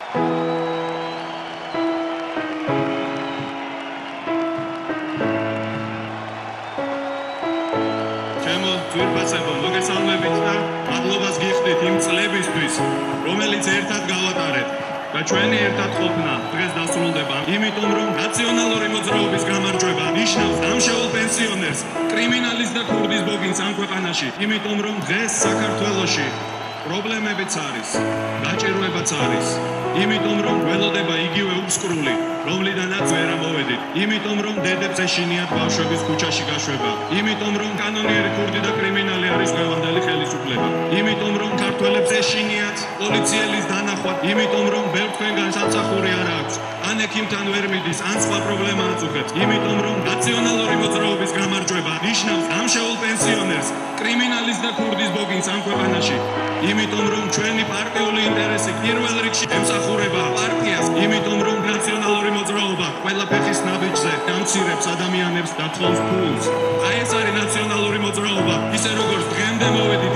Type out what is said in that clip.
ჩემო ძვირფასებო, მოგესალმებით და მადლობას გიხდით იმ წლებისთვის, რომელიც ერთად გავატარეთ. და ჩვენი ერთად ყოფნა დღეს დასრულდება, იმიტომ რომ ნაციონალური მოძრაობის გამარჯვება ნიშნავს დამშეულ პენსიონერს, კრიმინალის და ქურდის ბოგინს ამ ქვეყანაში, იმიტომ რომ დღეს საქართველოში პრობლემებიც არის, დაჭირვებაც არის, იმიტომ რომ ველოდება იგივე უსკრული, რომლიდანაც ვერ ამოვედით, იმიტომ რომ დედებს ეშინიათ ბავშვების ქუჩაში გაშვება, იმიტომ რომ კანონიერი ქურდი და კრიმინალი არის დღევანდელი ხელისუფლება, იმიტომ რომ ქართველებს ეშინიათ პოლიციელის დანახვა, იმიტომ რომ ბევრ თქვენგან სამსახური არ აქვს, ან ექიმთან ვერ მიდის, ან სხვა პრობლემა აწუხებს, იმიტომ რომ ნაციონალური მოძრაობის გამარჯვება ნიშნავს დამშეულ პენსიონერს, კრიმინალის და ქურდის ბოგინს ამ ქვეყანაში, იმიტომ რომ ჩვენი პარტიული ინტერესი პირველ რიგში ემსახურება პარტიას, იმიტომ რომ ნაციონალური მოძრაობა ყველა ფეხის ნაბიჯზე დამცირებს ადამიანებს და თხოვს ფულს. აი ეს არის ნაციონალური მოძრაობა, ისე როგორც დღემდე მოვედით